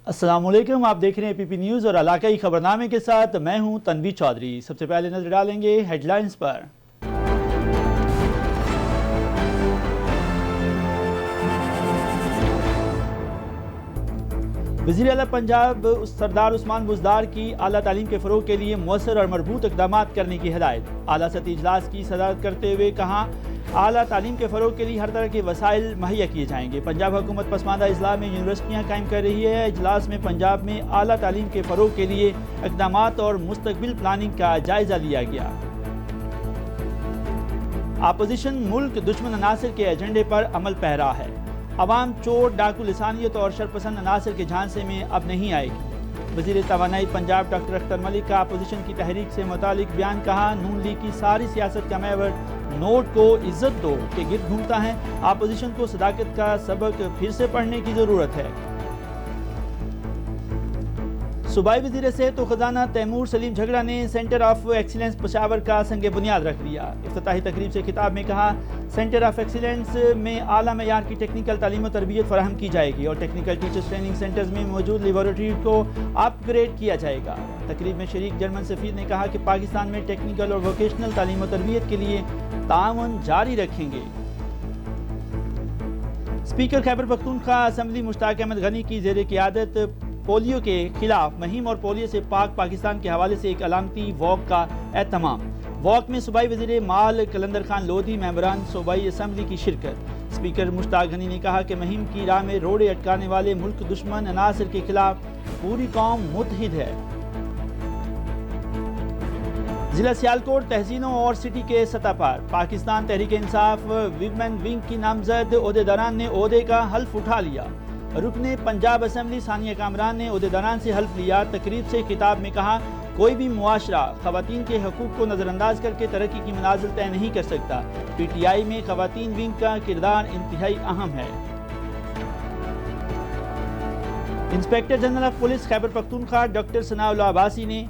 السلام علیکم، آپ دیکھ رہے ہیں پی پی نیوز اور علاقائی خبرنامے کے ساتھ میں ہوں تنویر چودھری۔ سب سے پہلے نظر ڈالیں گے ہیڈ لائنز پر۔ وزیر اعلیٰ پنجاب سردار عثمان بزدار کی اعلیٰ تعلیم کے فروغ کے لیے مؤثر اور مربوط اقدامات کرنے کی ہدایت۔ اعلیٰ سطحی اجلاس کی صدارت کرتے ہوئے کہا، اعلیٰ تعلیم کے فروغ کے لیے ہر طرح کے وسائل مہیا کیے جائیں گے۔ پنجاب حکومت پسماندہ اضلاع میں یونیورسٹیاں قائم کر رہی ہے۔ اجلاس میں پنجاب میں اعلیٰ تعلیم کے فروغ کے لیے اقدامات اور مستقبل پلاننگ کا جائزہ لیا گیا۔ اپوزیشن ملک دشمن عناصر کے ایجنڈے پر عمل پیرا ہے۔ عوام چور، ڈاکو لسانیت اور شرپسند عناصر کے جھانسے میں اب نہیں آئے گی۔ وزیر توانائی پنجاب ڈاکٹر اختر ملک کا اپوزیشن کی تحریک سے متعلق بیان، کہا، نون لیگ کی ساری سیاست کا محور نوٹ کو عزت دو کے گرد گھومتا ہے۔ اپوزیشن کو صداقت کا سبق پھر سے پڑھنے کی ضرورت ہے۔ صوبائی وزیر صحت و خزانہ تیمور سلیم جھگڑا نے سینٹر آف ایکسیلنس پشاور کا سنگ بنیاد رکھ دیا۔ افتتاحی تقریب سے خطاب میں کہا، سینٹر آف ایکسیلنس میں اعلیٰ معیار کی ٹیکنیکل تعلیم و تربیت فراہم کی جائے گی اور ٹیکنیکل ٹیچرز ٹریننگ سینٹرز میں موجود لیبارٹری کو اپ گریڈ کیا جائے گا۔ تقریب میں شریک جرمن سفیر نے کہا کہ پاکستان میں ٹیکنیکل اور ووکیشنل تعلیم و تربیت کے لیے تعاون جاری رکھیں گے۔ اسپیکر خیبر پختونخوا اسمبلی مشتاق احمد غنی کی زیر قیادت پولیو کے خلاف مہم اور پولیو سے پاک پاکستان کے حوالے سے ایک علامتی واک کا اہتمام۔ واک میں صوبائی وزیر مال کلندر خان لودھی، ممبران صوبائی اسمبلی کی شرکت۔ اسپیکر مشتاق غنی نے کہا کہ مہم کی راہ میں روڑے اٹکانے والے ملک دشمن عناصر کے خلاف پوری قوم متحد ہے۔ ضلع سیالکوٹ تحصیلوں اور سٹی کے سطح پر پاکستان تحریک انصاف ویمن ونگ کی نامزد عہدیداران نے عہدے کا حلف اٹھا لیا۔ رکن پنجاب اسمبلی ثانیہ کامران نے عہدیداران سے حلف لیا۔ تقریب سے خطاب میں کہا، کوئی بھی معاشرہ خواتین کے حقوق کو نظر انداز کر کے ترقی کی منازل طے نہیں کر سکتا۔ پی ٹی آئی میں خواتین ونگ کا کردار انتہائی اہم ہے۔ Inspector general of police Khyber Pakhtunkhwa doctor Sanaullah Abbasi نے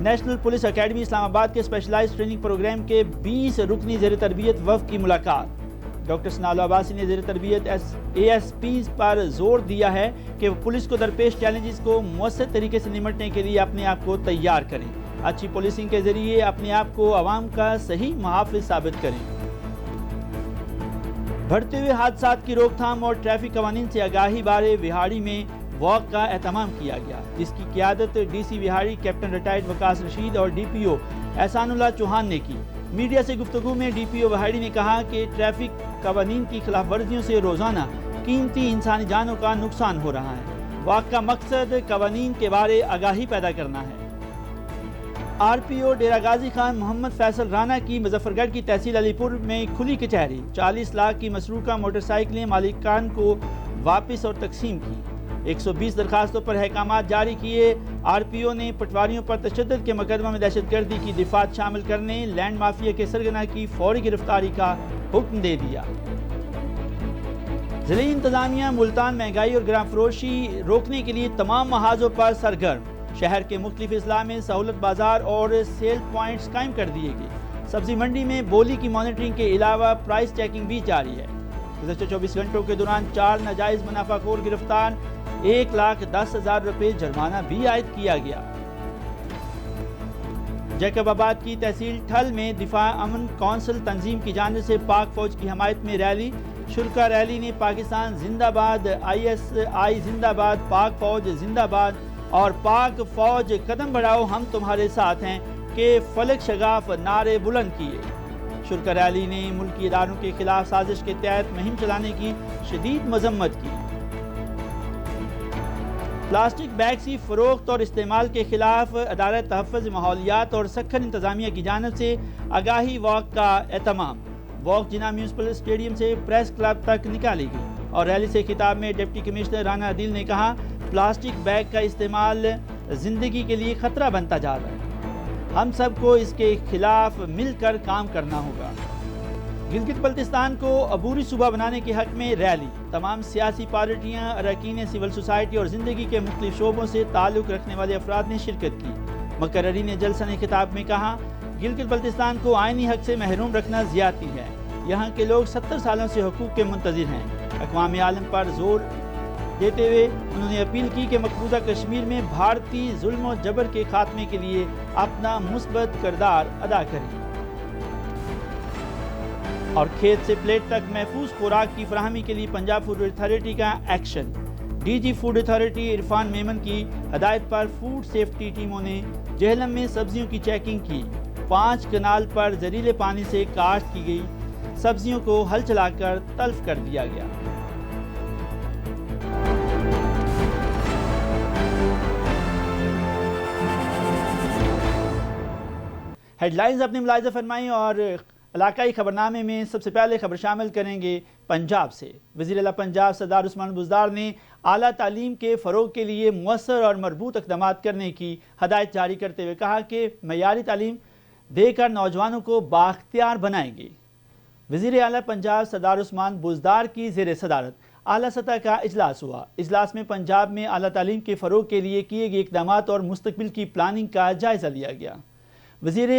نیشنل پولیس اکیڈمی اسلام آباد کے اسپیشلائزڈ ٹریننگ پروگرام کے 20 رکنی زیر تربیت وفد کی ملاقات۔ ڈاکٹر ثناء اللہ عباسی نے زیر تربیت اے ایس پیز پر زور دیا ہے کہ وہ پولیس کو درپیش چیلنجز کو مؤثر طریقے سے نمٹنے کے لیے اپنے آپ کو تیار کریں، اچھی پولیسنگ کے ذریعے اپنے آپ کو عوام کا صحیح محافظ ثابت کریں۔ بڑھتے ہوئے حادثات کی روک تھام اور ٹریفک قوانین سے آگاہی بارے وہاڑی میں واک کا اہتمام کیا گیا، جس کی قیادت D C Vehari captain retired Waqas Rasheed اور ڈی پی او احسان اللہ چوہان نے کی۔ میڈیا سے گفتگو میں ڈی پی او وہاڑی نے کہا کہ ٹریفک قوانین کی خلاف ورزیوں سے روزانہ قیمتی انسانی جانوں کا نقصان ہو رہا ہے۔ واک کا مقصد قوانین کے بارے آگاہی پیدا کرنا ہے۔ آر پی او ڈیرہ غازی خان محمد فیصل رانا کی مظفر گڑھ کی تحصیل علی پور میں کھلی کچہری، 40 لاکھ کی مسروقہ موٹر سائیکلیں مالکان کو واپس اور تقسیم کی۔ 120 درخواستوں پر احکامات جاری کیے۔ آر پی او نے پٹواریوں پر تشدد کے مقدمہ میں دہشت گردی کی دفعات شامل کرنے، لینڈ مافیا کے سرغنہ کی فوری گرفتاری کا حکم دے دیا۔ ضلعی انتظامیہ ملتان مہنگائی اور گرام فروشی روکنے کے لیے تمام محاذوں پر سرگرم۔ شہر کے مختلف اضلاع میں سہولت بازار اور سیل پوائنٹس قائم کر دیے گئے۔ سبزی منڈی میں بولی کی مانیٹرنگ کے علاوہ پرائس چیکنگ بھی جاری ہے۔ گزشتہ 24 گھنٹوں کے دوران 4 ناجائز منافع خور گرفتار، 1,10,000 روپے جرمانہ بھی عائد کیا گیا۔ جیکب آباد کی تحصیل ٹھل میں دفاع امن کونسل تنظیم کی جانب سے پاک فوج کی حمایت میں ریلی۔ شرکا ریلی نے پاکستان زندہ باد، آئی ایس آئی زندہ باد، پاک فوج زندہ باد اور پاک فوج قدم بڑھاؤ ہم تمہارے ساتھ ہیں کے فلک شگاف نعرے بلند کیے۔ شرکا ریلی نے ملکی اداروں کے خلاف سازش کے تحت مہم چلانے کی شدید مذمت کی۔ پلاسٹک بیگ کی فروخت اور استعمال کے خلاف ادارہ تحفظ ماحولیات اور سکھر انتظامیہ کی جانب سے آگاہی واک کا اہتمام۔ واک جناح میونسپل اسٹیڈیم سے پریس کلب تک نکالی گئی اور ریلی سے خطاب میں ڈپٹی کمشنر رانا عدیل نے کہا، پلاسٹک بیگ کا استعمال زندگی کے لیے خطرہ بنتا جا رہا ہے، ہم سب کو اس کے خلاف مل کر کام کرنا ہوگا۔ گلگت بلتستان کو عبوری صوبہ بنانے کے حق میں ریلی، تمام سیاسی پارٹیاں، اراکین سول سوسائٹی اور زندگی کے مختلف شعبوں سے تعلق رکھنے والے افراد نے شرکت کی۔ مقررین نے جلسہ خطاب میں کہا، گلگت بلتستان کو آئینی حق سے محروم رکھنا زیادتی ہے، یہاں کے لوگ 70 سالوں سے حقوق کے منتظر ہیں۔ اقوام عالم پر زور دیتے ہوئے انہوں نے اپیل کی کہ مقبوضہ کشمیر میں بھارتی ظلم و جبر کے خاتمے کے لیے اپنا مثبت کردار ادا کریں اور کھیت سے پلیٹ تک محفوظ خوراک کی فراہمی کے لیے پنجاب فوڈ اتھارٹی کا action. D G food authority Irfan Memon کی ہدایت پر فوڈ سیفٹی ٹیموں نے جہلم میں سبزیوں کی چیکنگ کی۔ 5 کنال پر زریلے پانی سے کاشت کی گئی سبزیوں کو ہل چلا کر تلف کر دیا گیا۔ ہیڈ لائنز اپنے ملاحظہ فرمائیں اور علاقائی خبرنامے میں سب سے پہلے خبر شامل کریں گے پنجاب سے۔ وزیر اعلیٰ پنجاب سردار عثمان بزدار نے اعلیٰ تعلیم کے فروغ کے لیے مؤثر اور مربوط اقدامات کرنے کی ہدایت جاری کرتے ہوئے کہا کہ معیاری تعلیم دے کر نوجوانوں کو بااختیار بنائیں گے۔ وزیر اعلیٰ پنجاب سردار عثمان بزدار کی زیر صدارت اعلیٰ سطح کا اجلاس ہوا۔ اجلاس میں پنجاب میں اعلیٰ تعلیم کے فروغ کے لیے کیے گئے اقدامات اور مستقبل کی پلاننگ کا جائزہ لیا گیا۔ وزیر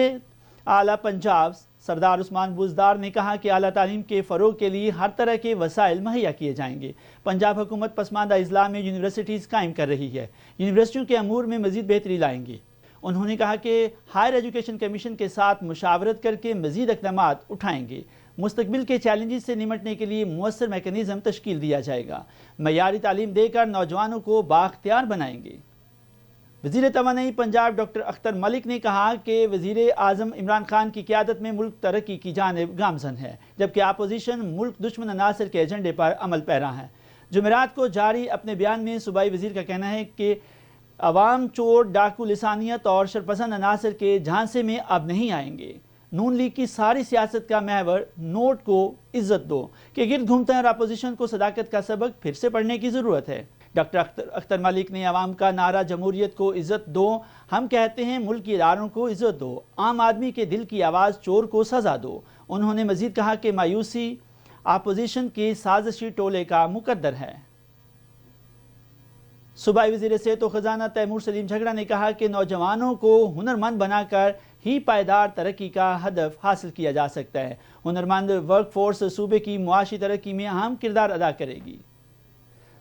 اعلیٰ پنجاب سردار عثمان بزدار نے کہا کہ اعلیٰ تعلیم کے فروغ کے لیے ہر طرح کے وسائل مہیا کیے جائیں گے۔ پنجاب حکومت پسماندہ اضلاع میں یونیورسٹیز قائم کر رہی ہے، یونیورسٹیوں کے امور میں مزید بہتری لائیں گے۔ انہوں نے کہا کہ ہائر ایجوکیشن کمیشن کے ساتھ مشاورت کر کے مزید اقدامات اٹھائیں گے۔ مستقبل کے چیلنجز سے نمٹنے کے لیے مؤثر میکانزم تشکیل دیا جائے گا۔ معیاری تعلیم دے کر نوجوانوں کو بااختیار بنائیں گے۔ وزیر توانائی پنجاب ڈاکٹر اختر ملک نے کہا کہ وزیر اعظم عمران خان کی قیادت میں ملک ترقی کی جانب گامزن ہے، جبکہ اپوزیشن ملک دشمن عناصر کے ایجنڈے پر عمل پیرا ہے۔ جمعرات کو جاری اپنے بیان میں صوبائی وزیر کا کہنا ہے کہ عوام چور، ڈاکو لسانیت اور شرپسند عناصر کے جھانسے میں اب نہیں آئیں گے۔ نون لیگ کی ساری سیاست کا محور نوٹ کو عزت دو کہ گرد گھومتا ہے اور اپوزیشن کو صداقت کا سبق پھر سے پڑھنے کی ضرورت ہے۔ ڈاکٹر اختر ملک نے عوام کا نعرہ جمہوریت کو عزت دو، ہم کہتے ہیں ملک کی اداروں کو عزت دو، عام آدمی کے دل کی آواز چور کو سزا دو۔ انہوں نے مزید کہا کہ مایوسی اپوزیشن کے سازشی ٹولے کا مقدر ہے۔ صوبائی وزیر صحت و خزانہ تیمور سلیم جھگڑا نے کہا کہ نوجوانوں کو ہنرمند بنا کر ہی پائیدار ترقی کا ہدف حاصل کیا جا سکتا ہے۔ ہنرمند ورک فورس صوبے کی معاشی ترقی میں اہم کردار ادا کرے گی۔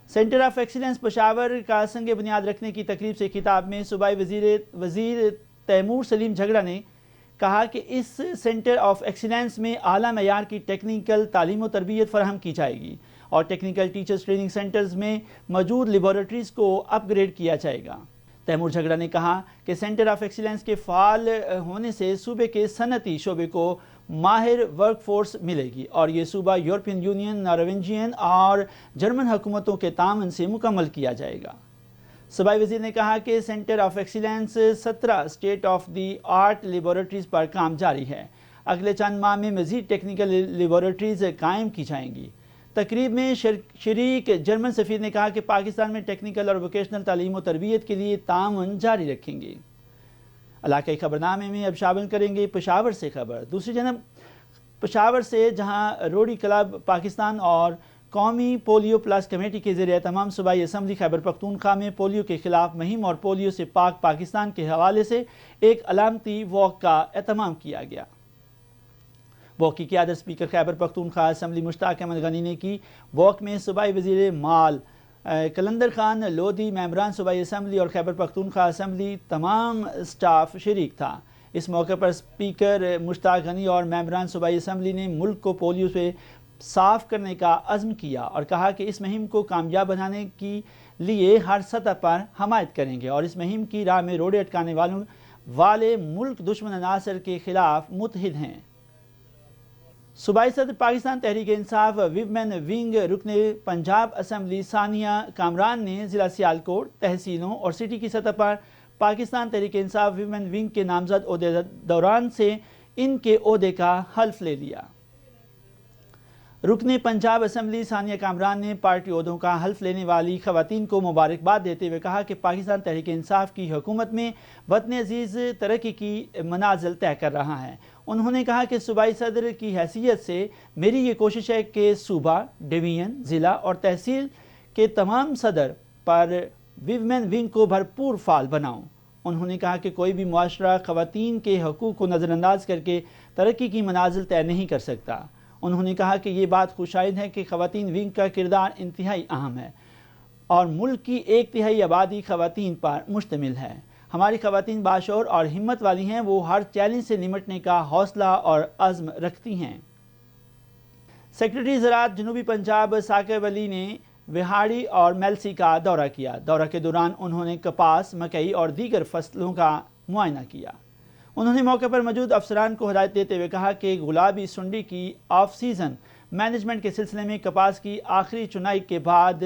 سینٹر آف ایکسیلنس پشاور کا سنگ بنیاد رکھنے کی تقریب سے خطاب میں صوبائی وزیر تیمور سلیم جھگڑا نے کہا کہ اس سینٹر آف ایکسیلنس میں اعلیٰ معیار کی ٹیکنیکل تعلیم و تربیت فراہم کی جائے گی اور ٹیکنیکل ٹیچرز ٹریننگ سینٹرز میں موجود لیبارٹریز کو اپ گریڈ کیا جائے گا۔ تیمور جھگڑا نے کہا کہ سینٹر آف ایکسیلنس کے فعال ہونے سے صوبے کے صنعتی شعبے کو ماہر ورک فورس ملے گی اور یہ صوبہ یورپین یونین، ناروینجین اور جرمن حکومتوں کے تعاون سے مکمل کیا جائے گا۔ صوبائی وزیر نے کہا کہ centre of excellence 17 state of the art laboratories پر کام جاری ہے۔ اگلے چند ماہ میں مزید ٹیکنیکل لیبارٹریز قائم کی جائیں گی۔ تقریب میں شریک جرمن سفیر نے کہا کہ پاکستان میں ٹیکنیکل اور ووکیشنل تعلیم و تربیت کے لیے تعاون جاری رکھیں گے۔ علاقائی خبرنامے میں اب شامل کریں گے پشاور سے خبر۔ دوسری جانب پشاور سے جہاں روڑی کلب پاکستان اور قومی پولیو پلس کمیٹی کے زیر اہتمام صوبائی اسمبلی خیبر پختونخوا میں پولیو کے خلاف مہم اور پولیو سے پاک پاکستان کے حوالے سے ایک علامتی واک کا اہتمام کیا گیا۔ واک کی قیادت اسپیکر خیبر پختونخوا اسمبلی مشتاق احمد غنی نے کی۔ واک میں صوبائی وزیر مال کلندر خان لودھی، ممبران صوبائی اسمبلی اور خیبر پختونخوا اسمبلی تمام سٹاف شریک تھا۔ اس موقع پر اسپیکر مشتاق غنی اور ممبران صوبائی اسمبلی نے ملک کو پولیو سے صاف کرنے کا عزم کیا اور کہا کہ اس مہم کو کامیاب بنانے کے لیے ہر سطح پر حمایت کریں گے اور اس مہم کی راہ میں روڑے اٹکانے والے ملک دشمن عناصر کے خلاف متحد ہیں۔ صوبائی صدر پاکستان تحریک انصاف ویمن ونگ رکن پنجاب اسمبلی ثانیہ کامران نے ضلع سیالکوٹ، تحصیلوں اور سٹی کی سطح پر پاکستان تحریک انصاف ویمن ونگ کے نامزد عہدیداران سے ان کے عہدے کا حلف لے لیا۔ رکن پنجاب اسمبلی ثانیہ کامران نے پارٹی عہدوں کا حلف لینے والی خواتین کو مبارکباد دیتے ہوئے کہا کہ پاکستان تحریک انصاف کی حکومت میں وطن عزیز ترقی کی منازل طے کر رہا ہے۔ انہوں نے کہا کہ صوبائی صدر کی حیثیت سے میری یہ کوشش ہے کہ صوبہ، ڈویژن، ضلع اور تحصیل کے تمام صدر پر ویمن ونگ کو بھرپور فعال بناؤں۔ انہوں نے کہا کہ کوئی بھی معاشرہ خواتین کے حقوق کو نظر انداز کر کے ترقی کی منازل طے نہیں کر سکتا۔ انہوں نے کہا کہ یہ بات خوشائند ہے کہ خواتین ونگ کا کردار انتہائی اہم ہے۔ اور ملک کی 1/3 آبادی خواتین پر مشتمل ہے۔ ہماری خواتین باشعور اور ہمت والی ہیں، وہ ہر چیلنج سے نمٹنے کا حوصلہ اور عزم رکھتی ہیں۔ سیکرٹری زراعت جنوبی پنجاب ثاقب علی نے وہاڑی اور میلسی کا دورہ کیا۔ دورہ کے دوران انہوں نے کپاس، مکئی اور دیگر فصلوں کا معائنہ کیا۔ انہوں نے موقع پر موجود افسران کو ہدایت دیتے ہوئے کہا کہ گلابی سنڈی کی آف سیزن مینجمنٹ کے سلسلے میں کپاس کی آخری چنائی کے بعد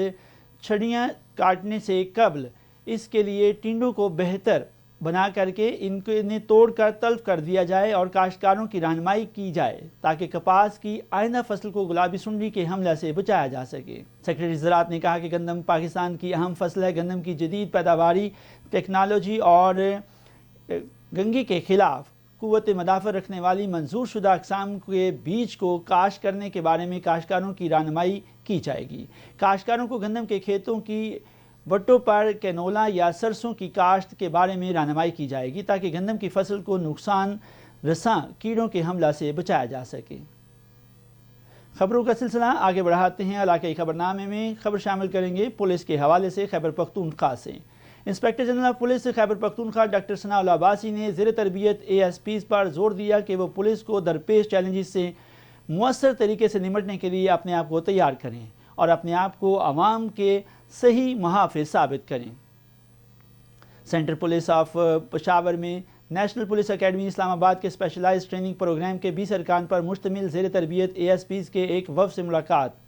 چھڑیاں کاٹنے سے قبل اس کے لیے ٹینڈوں کو بہتر بنا کر کے انہیں توڑ کر تلف کر دیا جائے اور کاشتکاروں کی رہنمائی کی جائے تاکہ کپاس کی آئندہ فصل کو گلابی سنڈی کے حملے سے بچایا جا سکے۔ سیکرٹری زراعت نے کہا کہ گندم پاکستان کی اہم فصل ہے۔ گندم کی جدید پیداواری ٹیکنالوجی اور گنگی کے خلاف قوت مدافع رکھنے والی منظور شدہ اقسام کے بیج کو کاشت کرنے کے بارے میں کاشتکاروں کی رہنمائی کی جائے گی۔ کاشتکاروں کو گندم کے کھیتوں کی وٹوں پر کینولا یا سرسوں کی کاشت کے بارے میں رہنمائی کی جائے گی تاکہ گندم کی فصل کو نقصان رساں کیڑوں کے حملہ سے بچایا جا سکے۔ خبروں کا سلسلہ آگے بڑھاتے ہیں۔ علاقائی خبرنامے میں خبر شامل کریں گے پولیس کے حوالے سے خیبر پختونخوا سے۔ Inspector general of police Khyber Pakhtunkhwa doctor Sanaullah Abbasi نے زیر تربیت ASPs پر زور دیا کہ وہ پولیس کو درپیش چیلنجز سے مؤثر طریقے سے نمٹنے کے لیے اپنے آپ کو تیار کریں اور اپنے آپ کو عوام کے صحیح محافظ ثابت کریں۔ سینٹر پولیس آف پشاور میں نیشنل پولیس اکیڈمی اسلام آباد کے اسپیشلائز ٹریننگ پروگرام کے 20 ارکان پر مشتمل زیر تربیت ASPs کے ایک وفد سے ملاقات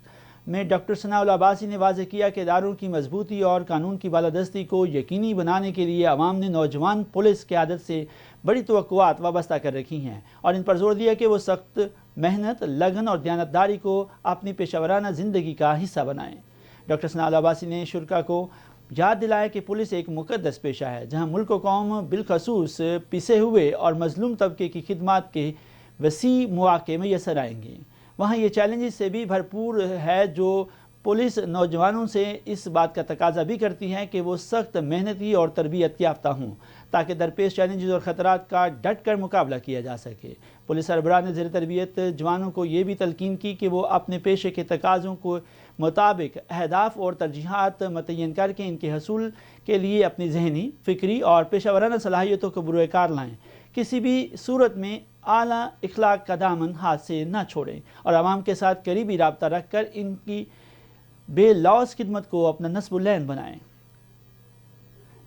میں ڈاکٹر ثناء اللہ عباسی نے واضح کیا کہ اداروں کی مضبوطی اور قانون کی بالادستی کو یقینی بنانے کے لیے عوام نے نوجوان پولیس قیادت سے بڑی توقعات وابستہ کر رکھی ہیں اور ان پر زور دیا کہ وہ سخت محنت، لگن اور دیانتداری کو اپنی پیشہ ورانہ زندگی کا حصہ بنائیں۔ ڈاکٹر ثناء اللہ عباسی نے شرکاء کو یاد دلایا کہ پولیس ایک مقدس پیشہ ہے جہاں ملک و قوم بالخصوص پسے ہوئے اور مظلوم طبقے کی خدمات کے وسیع مواقع میسر آئیں گے۔ وہاں یہ چیلنجز سے بھی بھرپور ہے جو پولیس نوجوانوں سے اس بات کا تقاضا بھی کرتی ہے کہ وہ سخت محنتی اور تربیت یافتہ ہوں تاکہ درپیش چیلنجز اور خطرات کا ڈٹ کر مقابلہ کیا جا سکے۔ پولیس سربراہ نے زیر تربیت جوانوں کو یہ بھی تلقین کی کہ وہ اپنے پیشے کے تقاضوں کو مطابق اہداف اور ترجیحات متعین کر کے ان کے حصول کے لیے اپنی ذہنی، فکری اور پیشہ ورانہ صلاحیتوں کو بروئے کار لائیں۔ کسی بھی صورت میں اعلیٰ اخلاق کا دامن ہاتھ سے نہ چھوڑیں اور عوام کے ساتھ قریبی رابطہ رکھ کر ان کی بے لوث خدمت کو اپنا نصب العین بنائیں۔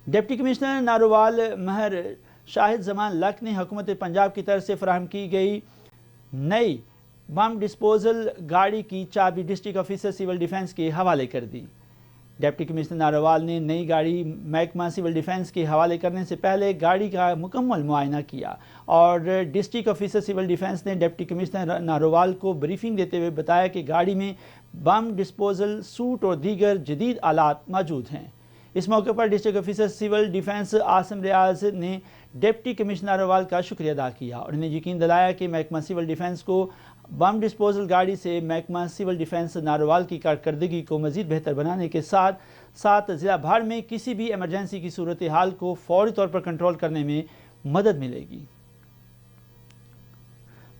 ڈپٹی کمشنر نارووال مہر شاہد زمان لک نے حکومت پنجاب کی طرف سے فراہم کی گئی نئی بم ڈسپوزل گاڑی کی چابی ڈسٹرکٹ آفیسر سول ڈیفنس کے حوالے کر دی۔ ڈپٹی کمشنر نارووال نے نئی گاڑی محکمہ سول ڈیفنس کے حوالے کرنے سے پہلے گاڑی کا مکمل معائنہ کیا اور ڈسٹرکٹ آفیسر سول ڈیفنس نے ڈپٹی کمشنر نارووال کو بریفنگ دیتے ہوئے بتایا کہ گاڑی میں بم ڈسپوزل سوٹ اور دیگر جدید آلات موجود ہیں۔ اس موقع پر district officer civil defence Asim Riaz نے ڈپٹی کمشنر نارووال کا شکریہ ادا کیا اور انہیں یقین دلایا کہ محکمہ سول ڈیفنس کو بم ڈسپوزل گاڑی سے محکمہ سول ڈیفنس نارووال کی کارکردگی کو مزید بہتر بنانے کے ساتھ ساتھ ضلع بھر میں کسی بھی ایمرجنسی کی صورتحال کو فوری طور پر کنٹرول کرنے میں مدد ملے گی۔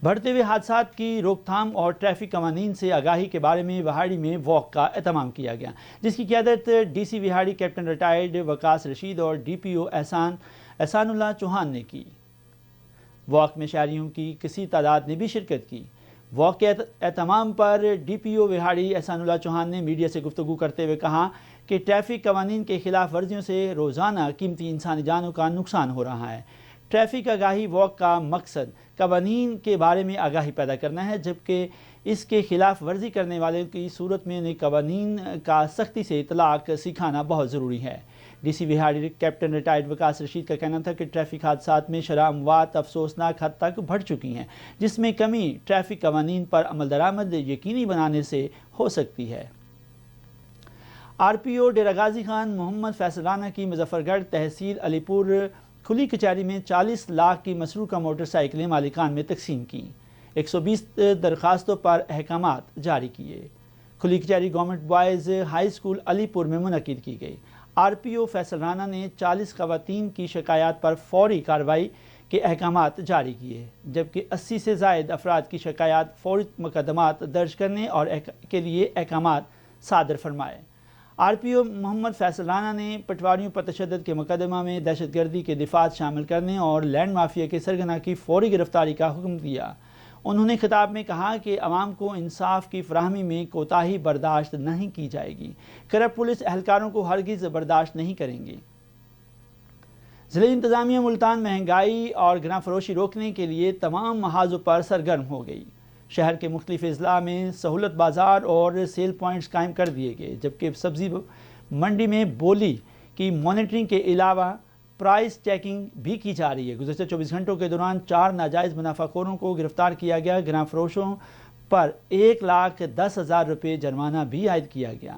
بڑھتے ہوئے حادثات کی روک تھام اور ٹریفک قوانین سے آگاہی کے بارے میں وہاڑی میں واک کا اہتمام کیا گیا، جس کی قیادت DC Vehari captain retired Waqas Rasheed اور DPO احسان اللہ چوہان نے کی۔ واک میں شہریوں کی کثیر تعداد نے بھی شرکت کی۔ واک کے اہتمام پر DPO وہاڑی احسان اللہ چوہان نے میڈیا سے گفتگو کرتے ہوئے کہا کہ ٹریفک قوانین کے خلاف ورزیوں سے روزانہ قیمتی انسانی جانوں کا نقصان ہو رہا ہے۔ ٹریفک آگاہی واک کا مقصد قوانین کے بارے میں آگاہی پیدا کرنا ہے، جبکہ اس کے خلاف ورزی کرنے والے کی صورت میں انہیں قوانین کا سختی سے اطلاق سکھانا بہت ضروری ہے۔ DC Vehari captain retired Waqas Rashid کا کہنا تھا کہ ٹریفک حادثات میں شرح اموات افسوسناک حد تک بڑھ چکی ہیں، جس میں کمی ٹریفک قوانین پر عمل درآمد یقینی بنانے سے ہو سکتی ہے۔ RPO ڈیرہ غازی خان محمد فیصل رانا کی مظفر گڑھ تحصیل علی پور کھلی کچہری میں 40 لاکھ کی مسروقہ موٹر سائیکلیں مالکان میں تقسیم کی۔ 120 درخواستوں پر احکامات جاری کیے۔ کھلی کچہری گورنمنٹ بوائز ہائی اسکول علی پور میں منعقد کی گئی۔ RPO فیصل رانا نے 40 خواتین کی شکایات پر فوری کارروائی کے احکامات جاری کیے، جبکہ 80 سے زائد افراد کی شکایات فوری مقدمات درج کرنے اور کے لیے احکامات صادر فرمائے۔ آر پی او محمد فیصل رانا نے پٹواریوں پر تشدد کے مقدمہ میں دہشت گردی کے دفعات شامل کرنے اور لینڈ مافیا کے سرغنہ کی فوری گرفتاری کا حکم دیا۔ انہوں نے خطاب میں کہا کہ عوام کو انصاف کی فراہمی میں کوتاہی برداشت نہیں کی جائے گی، کرپٹ پولیس اہلکاروں کو ہرگز برداشت نہیں کریں گے۔ ضلعی انتظامیہ ملتان مہنگائی اور گراں فروشی روکنے کے لیے تمام محاذوں پر سرگرم ہو گئی۔ شہر کے مختلف اضلاع میں سہولت بازار اور سیل پوائنٹس قائم کر دیے گئے، جبکہ سبزی منڈی میں بولی کی مانیٹرنگ کے علاوہ پرائس چیکنگ بھی کی جا رہی ہے۔ گزشتہ 24 گھنٹوں کے دوران 4 ناجائز منافع خوروں کو گرفتار کیا گیا۔ گراں فروشوں پر 1,10,000 روپے جرمانہ بھی عائد کیا گیا۔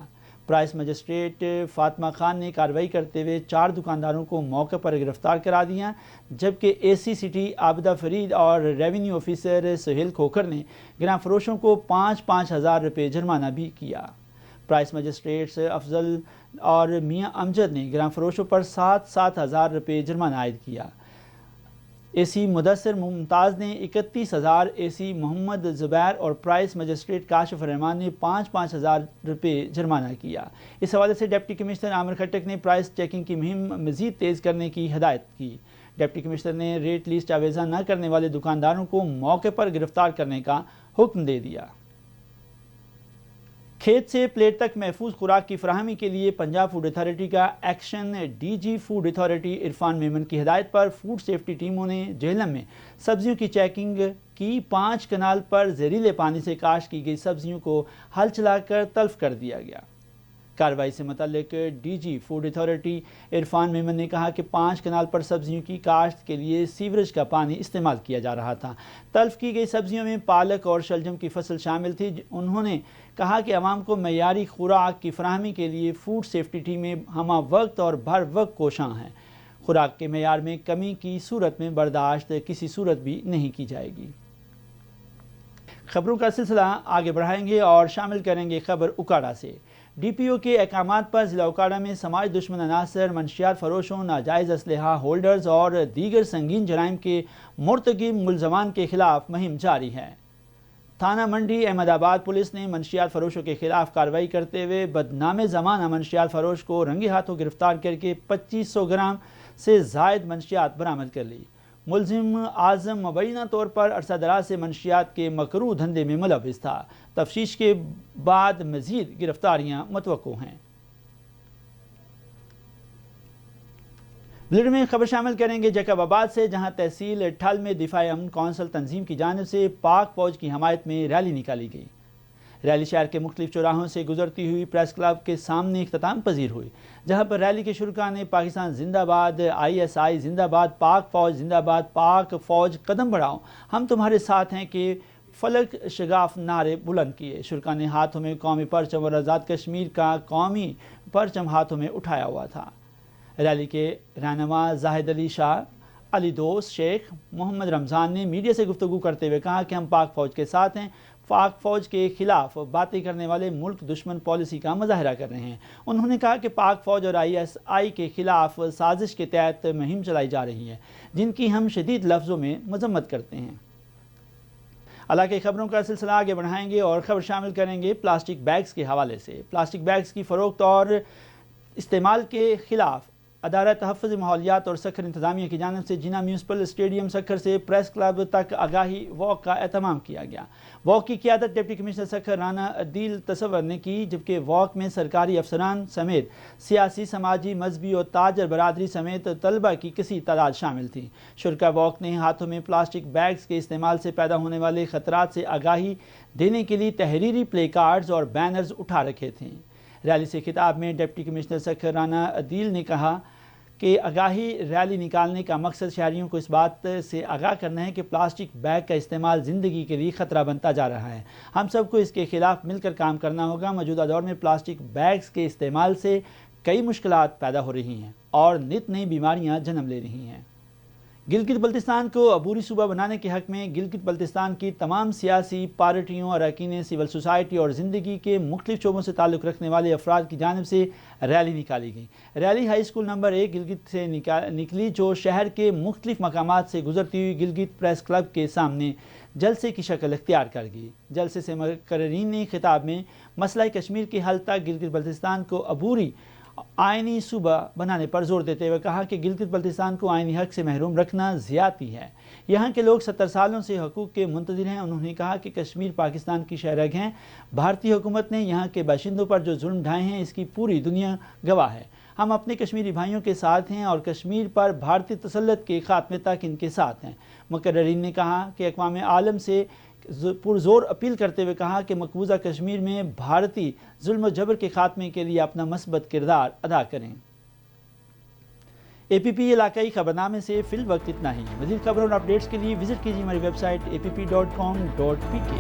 پرائس مجسٹریٹ فاطمہ خان نے کارروائی کرتے ہوئے 4 دکانداروں کو موقع پر گرفتار کرا دیا، جبکہ اے سی سٹی عابدہ فرید اور ریونیو آفیسر سہیل کھوکھر نے گراں فروشوں کو 5,000 روپے جرمانہ بھی کیا۔ پرائس مجسٹریٹس افضل اور میاں امجد نے گراں فروشوں پر 7,000 روپے جرمانہ عائد کیا۔ اے سی مدثر ممتاز نے 31,000، اے سی محمد زبیر اور پرائس مجسٹریٹ کاشف الرحمان نے 5,000 روپے جرمانہ کیا۔ اس حوالے سے ڈپٹی کمشنر عامر کھٹک نے پرائس چیکنگ کی مہم مزید تیز کرنے کی ہدایت کی۔ ڈپٹی کمشنر نے ریٹ لیسٹ آویزہ نہ کرنے والے دکانداروں کو موقع پر گرفتار کرنے کا حکم دے دیا۔ کھیت سے پلیٹ تک محفوظ خوراک کی فراہمی کے لیے پنجاب فوڈ اتھارٹی کا action. D G food authority Irfan Memon کی ہدایت پر فوڈ سیفٹی ٹیموں نے جہلم میں سبزیوں کی چیکنگ کی۔ 5 کنال پر زہریلے پانی سے کاشت کی گئی سبزیوں کو ہل چلا کر تلف کر دیا گیا۔ کارروائی سے متعلق D G food authority Irfan Memon نے کہا کہ 5 کنال پر سبزیوں کی کاشت کے لیے سیوریج کا پانی استعمال کیا جا رہا تھا۔ تلف کی گئی سبزیوں میں پالک اور شلجم کی فصل شامل تھی۔ انہوں نے کہا کہ عوام کو معیاری خوراک کی فراہمی کے لیے فوڈ سیفٹی ٹیمیں ہمہ وقت اور بھر وقت کوشاں ہیں۔ خوراک کے معیار میں کمی کی صورت میں برداشت کسی صورت بھی نہیں کی جائے گی۔ خبروں کا سلسلہ آگے بڑھائیں گے اور شامل کریں گے خبر اکاڑا سے۔ ڈی پی او کے احکامات پر ضلع اکاڑا میں سماج دشمن عناصر، منشیات فروشوں، ناجائز اسلحہ ہولڈرز اور دیگر سنگین جرائم کے مرتکب ملزمان کے خلاف مہم جاری ہے۔ تھانہ منڈی احمد آباد پولیس نے منشیات فروشوں کے خلاف کارروائی کرتے ہوئے بدنام زمانہ منشیات فروش کو رنگے ہاتھوں گرفتار کر کے 2500 گرام سے زائد منشیات برآمد کر لی۔ ملزم اعظم مبینہ طور پر عرصہ دراز سے منشیات کے مکروہ دھندے میں ملوث تھا۔ تفتیش کے بعد مزید گرفتاریاں متوقع ہیں۔ بلیڈ میں خبر شامل کریں گے جیکب آباد سے، جہاں تحصیل ٹھل میں دفاع امن کونسل تنظیم کی جانب سے پاک فوج کی حمایت میں ریلی نکالی گئی۔ ریلی شہر کے مختلف چوراہوں سے گزرتی ہوئی پریس کلب کے سامنے اختتام پذیر ہوئی، جہاں پر ریلی کے شرکاء نے پاکستان زندہ باد، ISI زندہ باد، پاک فوج زندہ باد، پاک فوج قدم بڑھاؤ، ہم تمہارے ساتھ ہیں کے فلک شگاف نعرے بلند کیے۔ شرکاء نے ہاتھوں میں قومی پرچم اور آزاد کشمیر کا قومی پرچم ہاتھوں میں اٹھایا ہوا تھا۔ ریلی کے رہنما زاہد علی شاہ، علی دوست شیخ، محمد رمضان نے میڈیا سے گفتگو کرتے ہوئے کہا کہ ہم پاک فوج کے ساتھ ہیں، پاک فوج کے خلاف باتیں کرنے والے ملک دشمن پالیسی کا مظاہرہ کر رہے ہیں۔ انہوں نے کہا کہ پاک فوج اور ISI کے خلاف سازش کے تحت مہم چلائی جا رہی ہے، جن کی ہم شدید لفظوں میں مذمت کرتے ہیں۔ علاقائی خبروں کا سلسلہ آگے بڑھائیں گے اور خبر شامل کریں گے پلاسٹک بیگز کے حوالے سے۔ پلاسٹک بیگز کی فروخت اور استعمال کے خلاف ادارہ تحفظ ماحولیات اور سکھر انتظامیہ کی جانب سے جناح میونسپل اسٹیڈیم سکھر سے پریس کلب تک آگاہی واک کا اہتمام کیا گیا۔ واک کی قیادت ڈپٹی کمشنر سکھر رانا عدیل تصور نے کی، جبکہ واک میں سرکاری افسران سمیت سیاسی، سماجی، مذہبی اور تاجر برادری سمیت طلبہ کی کثیر تعداد شامل تھی۔ شرکاء واک نے ہاتھوں میں پلاسٹک بیگز کے استعمال سے پیدا ہونے والے خطرات سے آگاہی دینے کے لیے تحریری پلے کارڈز اور بینرز اٹھا رکھے تھے۔ ریلی سے خطاب میں ڈپٹی کمشنر سکھر رانا عدیل نے کہا کہ آگاہی ریلی نکالنے کا مقصد شہریوں کو اس بات سے آگاہ کرنا ہے کہ پلاسٹک بیگ کا استعمال زندگی کے لیے خطرہ بنتا جا رہا ہے۔ ہم سب کو اس کے خلاف مل کر کام کرنا ہوگا۔ موجودہ دور میں پلاسٹک بیگز کے استعمال سے کئی مشکلات پیدا ہو رہی ہیں اور نت نئی بیماریاں جنم لے رہی ہیں۔ گلگت بلتستان کو عبوری صوبہ بنانے کے حق میں گلگت بلتستان کی تمام سیاسی پارٹیوں، اراکین سول سوسائٹی اور زندگی کے مختلف شعبوں سے تعلق رکھنے والے افراد کی جانب سے ریلی نکالی گئی۔ Rally high school number 1 Gilgit سے نکلی، جو شہر کے مختلف مقامات سے گزرتی ہوئی گلگت پریس کلب کے سامنے جلسے کی شکل اختیار کر گئی۔ جلسے سے مقررین نے خطاب میں مسئلہ کشمیر کے حل تک گلگت بلتستان کو عبوری آئینی صوبہ بنانے پر زور دیتے ہوئے کہا کہ گلگت بلتستان کو آئینی حق سے محروم رکھنا زیادتی ہے۔ یہاں کے لوگ 70 سالوں سے حقوق کے منتظر ہیں۔ انہوں نے کہا کہ کشمیر پاکستان کی شہرگ ہیں۔ بھارتی حکومت نے یہاں کے باشندوں پر جو ظلم ڈھائے ہیں، اس کی پوری دنیا گواہ ہے۔ ہم اپنے کشمیری بھائیوں کے ساتھ ہیں اور کشمیر پر بھارتی تسلط کے خاتمے تک ان کے ساتھ ہیں۔ مقررین نے کہا کہ اقوام عالم سے پرزور اپیل کرتے ہوئے کہا کہ مقبوضہ کشمیر میں بھارتی ظلم و جبر کے خاتمے کے لیے اپنا مثبت کردار ادا کریں۔ APP علاقائی خبرنامے سے فی الوقت اتنا ہی۔ مزید خبروں اور اپڈیٹس کے لیے وزٹ کیجیے ہماری ویب سائٹ app.com.pk۔